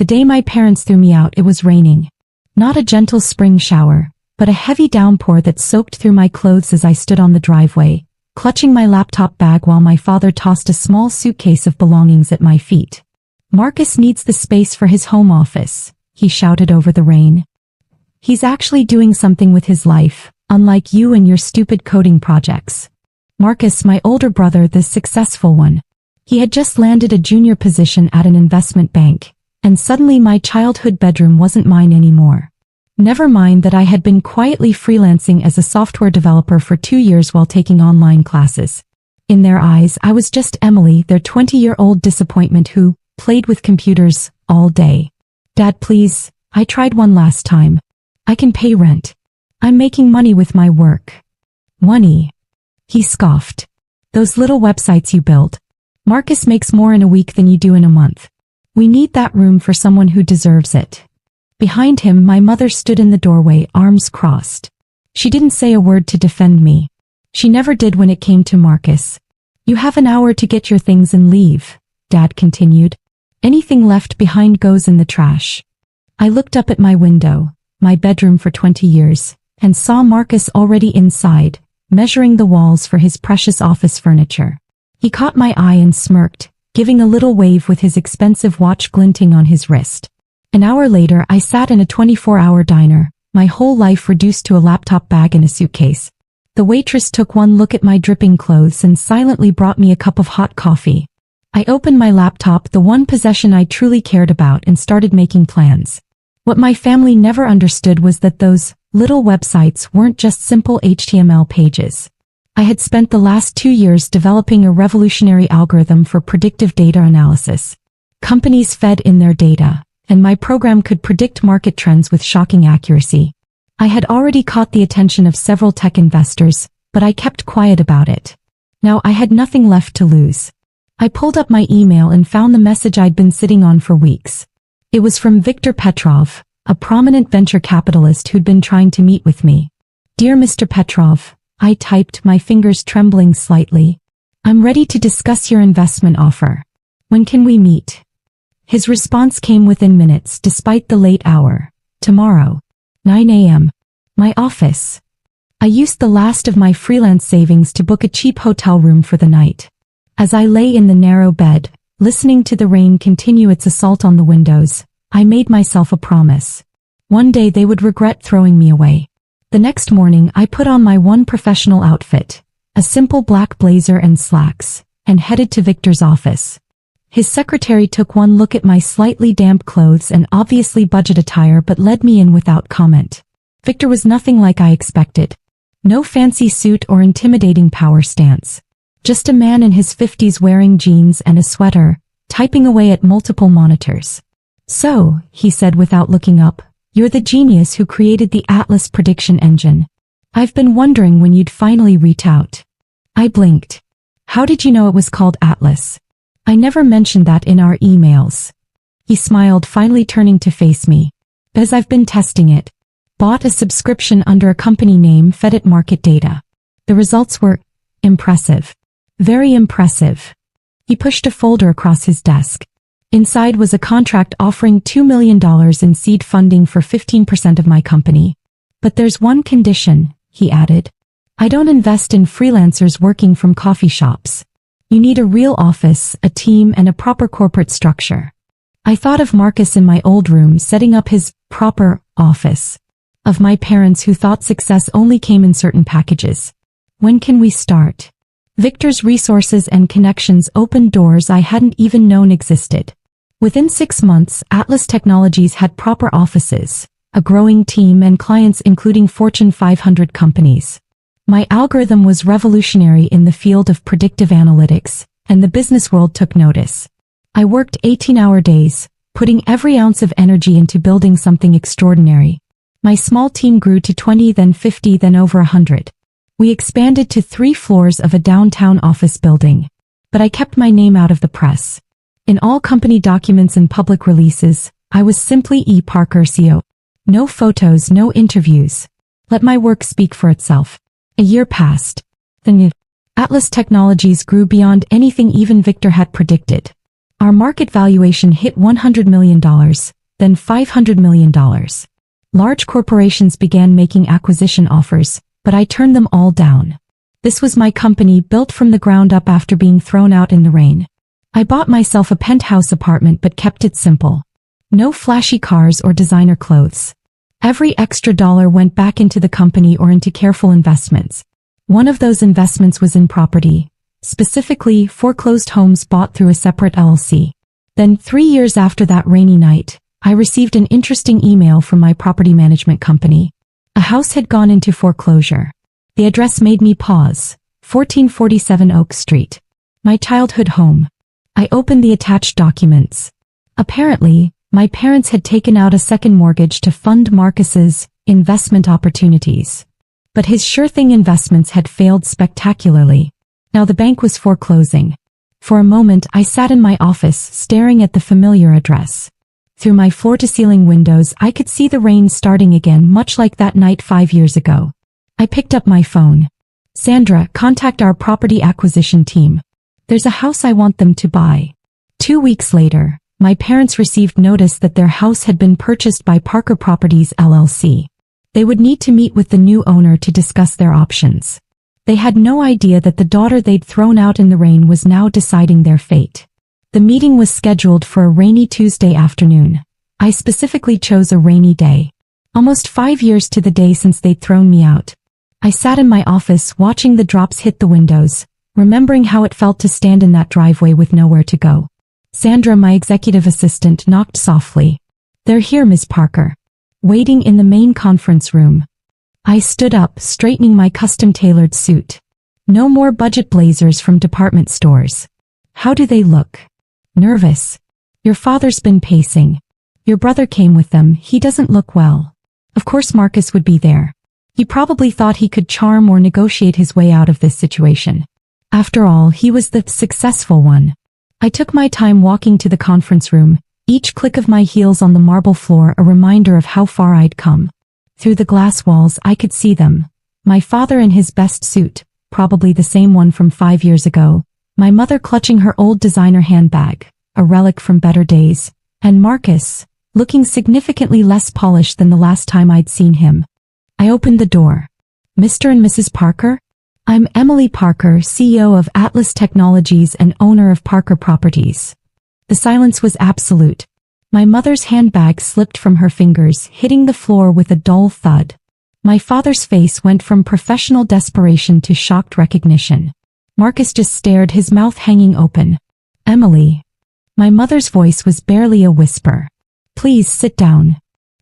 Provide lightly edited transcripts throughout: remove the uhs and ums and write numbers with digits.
The day my parents threw me out, it was raining. Not a gentle spring shower, but a heavy downpour that soaked through my clothes as I stood on the driveway, clutching my laptop bag while my father tossed a small suitcase of belongings at my feet. "Marcus needs the space for his home office," he shouted over the rain. "He's actually doing something with his life, unlike you and your stupid coding projects." Marcus, my older brother, the successful one. He had just landed a junior position at an investment bank, and suddenly my childhood bedroom wasn't mine anymore. Never mind that I had been quietly freelancing as a software developer for 2 years while taking online classes. In their eyes, I was just Emily, their 20-year-old disappointment who played with computers all day. "Dad, please, I tried one last time. I can pay rent. I'm making money with my work." "Money?" he scoffed. "Those little websites you build. Marcus makes more in a week than you do in a month. We need that room for someone who deserves it." Behind him, my mother stood in the doorway, arms crossed. She didn't say a word to defend me. She never did when it came to Marcus. "You have an hour to get your things and leave," Dad continued. "Anything left behind goes in the trash." I looked up at my window, my bedroom for 20 years, and saw Marcus already inside, measuring the walls for his precious office furniture. He caught my eye and smirked, giving a little wave with his expensive watch glinting on his wrist. An hour later, I sat in a 24-hour diner, my whole life reduced to a laptop bag and a suitcase. The waitress took one look at my dripping clothes and silently brought me a cup of hot coffee. I opened my laptop, the one possession I truly cared about, and started making plans. What my family never understood was that those little websites weren't just simple HTML pages. I had spent the last 2 years developing a revolutionary algorithm for predictive data analysis. Companies fed in their data, and my program could predict market trends with shocking accuracy. I had already caught the attention of several tech investors, but I kept quiet about it. Now I had nothing left to lose. I pulled up my email and found the message I'd been sitting on for weeks. It was from Viktor Petrov, a prominent venture capitalist who'd been trying to meet with me. "Dear Mr. Petrov," I typed, my fingers trembling slightly. "I'm ready to discuss your investment offer. When can we meet?" His response came within minutes, despite the late hour. "Tomorrow, 9 a.m. My office." I used the last of my freelance savings to book a cheap hotel room for the night. As I lay in the narrow bed, listening to the rain continue its assault on the windows, I made myself a promise. One day they would regret throwing me away. The next morning, I put on my one professional outfit, a simple black blazer and slacks, and headed to Victor's office. His secretary took one look at my slightly damp clothes and obviously budget attire but led me in without comment. Victor was nothing like I expected. No fancy suit or intimidating power stance. Just a man in his 50s wearing jeans and a sweater, typing away at multiple monitors. "So," he said without looking up, "you're the genius who created the Atlas prediction engine. I've been wondering when you'd finally reach out." I blinked. "How did you know it was called Atlas? I never mentioned that in our emails." He smiled, finally turning to face me. "As I've been testing it. Bought a subscription under a company name, fed it market data. The results were impressive. Very impressive." He pushed a folder across his desk. Inside was a contract offering $2 million in seed funding for 15% of my company. "But there's one condition," he added. "I don't invest in freelancers working from coffee shops. You need a real office, a team, and a proper corporate structure." I thought of Marcus in my old room setting up his proper office. Of my parents who thought success only came in certain packages. "When can we start?" Victor's resources and connections opened doors I hadn't even known existed. Within 6 months, Atlas Technologies had proper offices, a growing team, and clients including Fortune 500 companies. My algorithm was revolutionary in the field of predictive analytics, and the business world took notice. I worked 18-hour days, putting every ounce of energy into building something extraordinary. My small team grew to 20, then 50, then over 100. We expanded to 3 floors of a downtown office building. But I kept my name out of the press. In all company documents and public releases, I was simply E. Parker, CEO. No photos, no interviews. Let my work speak for itself. A year passed. The new Atlas Technologies grew beyond anything even Victor had predicted. Our market valuation hit $100 million, then $500 million. Large corporations began making acquisition offers, but I turned them all down. This was my company built from the ground up after being thrown out in the rain. I bought myself a penthouse apartment but kept it simple. No flashy cars or designer clothes. Every extra dollar went back into the company or into careful investments. One of those investments was in property, specifically foreclosed homes bought through a separate LLC. Then 3 years after that rainy night, I received an interesting email from my property management company. A house had gone into foreclosure. The address made me pause. 1447 Oak Street. My childhood home. I opened the attached documents. Apparently, my parents had taken out a second mortgage to fund Marcus's investment opportunities. But his sure-thing investments had failed spectacularly. Now the bank was foreclosing. For a moment, I sat in my office, staring at the familiar address. Through my floor-to-ceiling windows, I could see the rain starting again, much like that night 5 years ago. I picked up my phone. Sandra, contact our property acquisition team. There's a house I want them to buy. 2 weeks later, my parents received notice that their house had been purchased by Parker Properties LLC. They would need to meet with the new owner to discuss their options. They had no idea that the daughter they'd thrown out in the rain was now deciding their fate. The meeting was scheduled for a rainy Tuesday afternoon. I specifically chose a rainy day. Almost 5 years to the day since they'd thrown me out. I sat in my office watching the drops hit the windows, remembering how it felt to stand in that driveway with nowhere to go. Sandra, my executive assistant, knocked softly. They're here, Ms. Parker. Waiting in the main conference room. I stood up, straightening my custom-tailored suit. No more budget blazers from department stores. How do they look? Nervous. Your father's been pacing. Your brother came with them, he doesn't look well. Of course Marcus would be there. He probably thought he could charm or negotiate his way out of this situation. After all, he was the successful one. I took my time walking to the conference room, each click of my heels on the marble floor a reminder of how far I'd come. Through the glass walls I could see them. My father in his best suit, probably the same one from 5 years ago, my mother clutching her old designer handbag, a relic from better days, and Marcus, looking significantly less polished than the last time I'd seen him. I opened the door. Mr. and Mrs. Parker? I'm Emily Parker, CEO of Atlas Technologies and owner of Parker Properties. The silence was absolute. My mother's handbag slipped from her fingers, hitting the floor with a dull thud. My father's face went from professional desperation to shocked recognition. Marcus just stared, his mouth hanging open. Emily. My mother's voice was barely a whisper. Please sit down.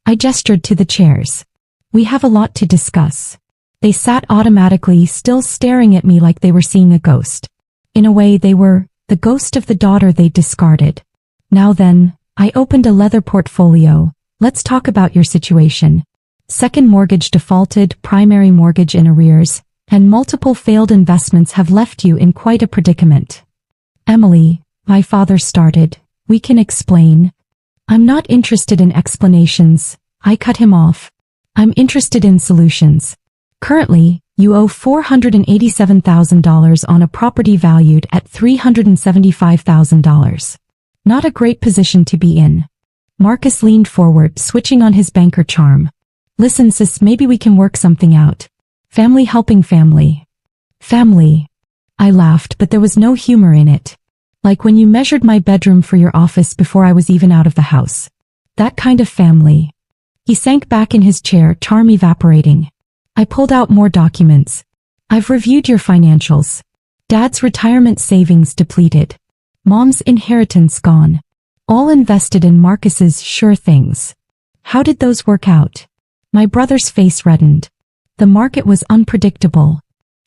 I gestured to the chairs. We have a lot to discuss. They sat automatically, still staring at me like they were seeing a ghost. In a way, they were the ghost of the daughter they'd discarded. Now then, I opened a leather portfolio. Let's talk about your situation. Second mortgage defaulted, primary mortgage in arrears, and multiple failed investments have left you in quite a predicament. Emily, my father started, we can explain. I'm not interested in explanations. I cut him off. I'm interested in solutions. Currently, you owe $487,000 on a property valued at $375,000. Not a great position to be in. Marcus leaned forward, switching on his banker charm. Listen, sis, maybe we can work something out. Family helping family. Family. I laughed, but there was no humor in it. Like when you measured my bedroom for your office before I was even out of the house. That kind of family. He sank back in his chair, charm evaporating. I pulled out more documents. I've reviewed your financials. Dad's retirement savings depleted. Mom's inheritance gone. All invested in Marcus's sure things. How did those work out? My brother's face reddened. The market was unpredictable.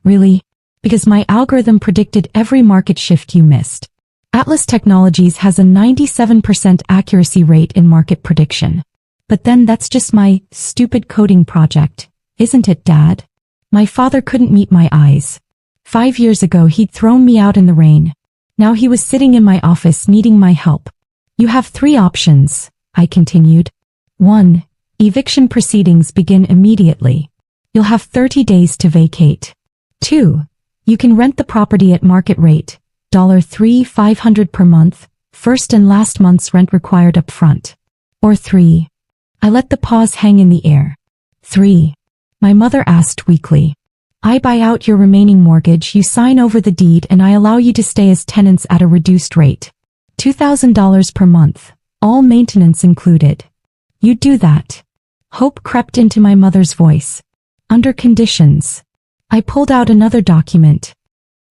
Really? Because my algorithm predicted every market shift you missed. Atlas Technologies has a 97% accuracy rate in market prediction. But then that's just my stupid coding project. Isn't it, Dad? My father couldn't meet my eyes. 5 years ago he'd thrown me out in the rain. Now he was sitting in my office needing my help. You have 3 options, I continued. 1. Eviction proceedings begin immediately. You'll have 30 days to vacate. 2. You can rent the property at market rate, $3,500 per month, first and last month's rent required up front. Or 3. I let the pause hang in the air. 3. My mother asked weakly. I buy out your remaining mortgage, you sign over the deed, and I allow you to stay as tenants at a reduced rate. $2,000 per month, all maintenance included. You'd do that? Hope crept into my mother's voice. Under conditions. I pulled out another document.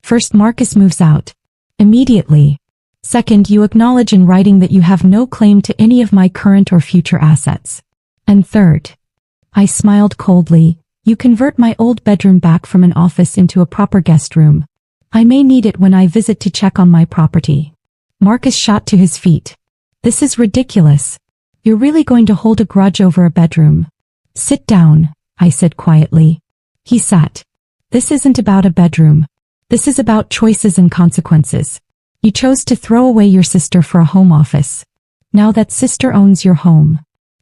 First, Marcus moves out. Immediately. Second, you acknowledge in writing that you have no claim to any of my current or future assets. And third, I smiled coldly, you convert my old bedroom back from an office into a proper guest room. I may need it when I visit to check on my property. Marcus shot to his feet. This is ridiculous. You're really going to hold a grudge over a bedroom? Sit down, I said quietly. He sat. This isn't about a bedroom. This is about choices and consequences. You chose to throw away your sister for a home office. Now that sister owns your home.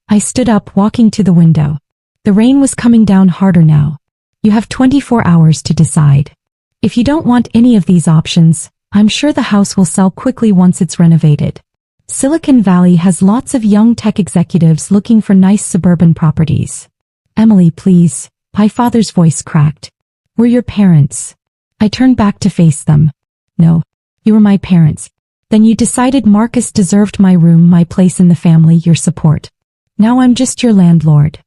I stood up, walking to the window. The rain was coming down harder now. You have 24 hours to decide. If you don't want any of these options, I'm sure the house will sell quickly once it's renovated. Silicon Valley has lots of young tech executives looking for nice suburban properties. Emily, please. My father's voice cracked. We're your parents. I turned back to face them. No, you were my parents. Then you decided Marcus deserved my room, my place in the family, your support. Now I'm just your landlord.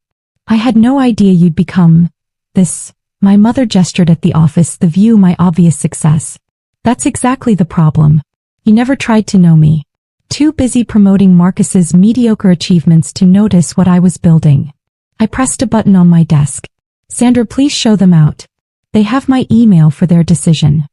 I had no idea you'd become this. My mother gestured at the office, the view, my obvious success. That's exactly the problem. You never tried to know me. Too busy promoting Marcus's mediocre achievements to notice what I was building. I pressed a button on my desk. Sandra, please show them out. They have my email for their decision.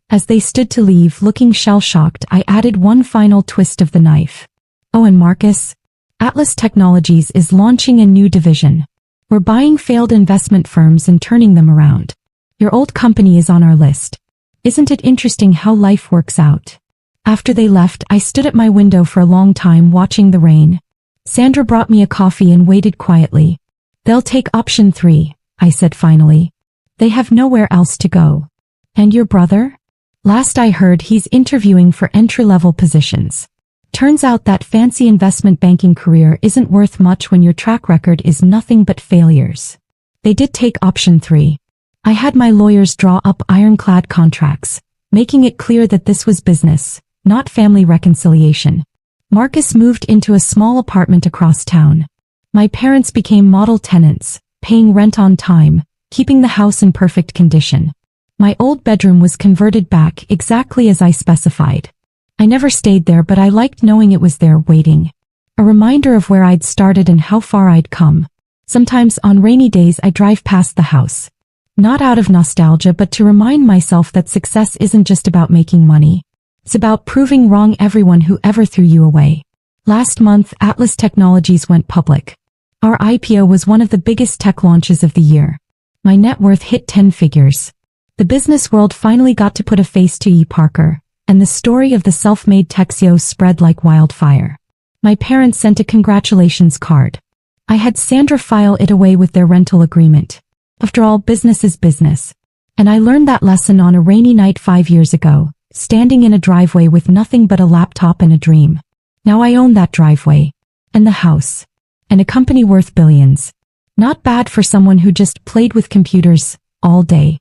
As they stood to leave, looking shell-shocked, I added one final twist of the knife. Oh, and Marcus? Atlas Technologies is launching a new division. We're buying failed investment firms and turning them around. Your old company is on our list. Isn't it interesting how life works out? After they left, I stood at my window for a long time watching the rain. Sandra brought me a coffee and waited quietly. They'll take option 3, I said finally. They have nowhere else to go. And your brother? Last I heard, he's interviewing for entry-level positions. Turns out that fancy investment banking career isn't worth much when your track record is nothing but failures. They did take option 3. I had my lawyers draw up ironclad contracts, making it clear that this was business, not family reconciliation. Marcus moved into a small apartment across town. My parents became model tenants, paying rent on time, keeping the house in perfect condition. My old bedroom was converted back exactly as I specified. I never stayed there, but I liked knowing it was there waiting. A reminder of where I'd started and how far I'd come. Sometimes on rainy days I drive past the house. Not out of nostalgia, but to remind myself that success isn't just about making money. It's about proving wrong everyone who ever threw you away. Last month, Atlas Technologies went public. Our IPO was one of the biggest tech launches of the year. My net worth hit 10 figures. The business world finally got to put a face to E. Parker, and the story of the self-made tech CEO spread like wildfire. My parents sent a congratulations card. I had Sandra file it away with their rental agreement. After all, business is business. And I learned that lesson on a rainy night 5 years ago, standing in a driveway with nothing but a laptop and a dream. Now I own that driveway. And the house. And a company worth billions. Not bad for someone who just played with computers all day.